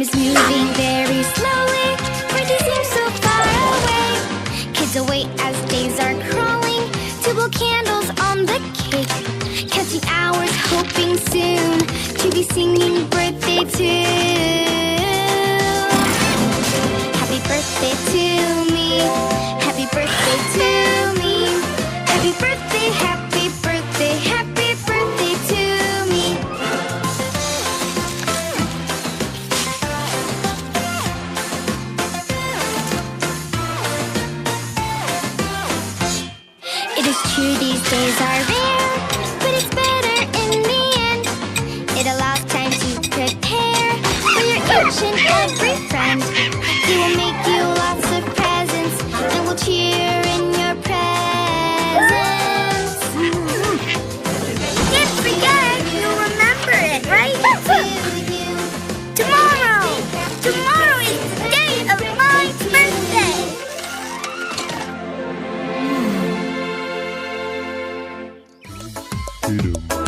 is moving very slowly. Birthday seems so far away. Kids await as days are crawling to blow candles on the cake. Counting hours, hoping soon to be singing birthday tune. Happy birthday to me. Happy birthday to me. Happy birthday, happy birthday, happy birthday to me. It is true these days are rare, but it's better in the end. It allows time to prepare for your each and every friend. They will make you lots of presents and will cheer in your presence. Can't forget, you'll remember it, right? Tomorrow! Tomorrow is the day of my birthday! Freedom.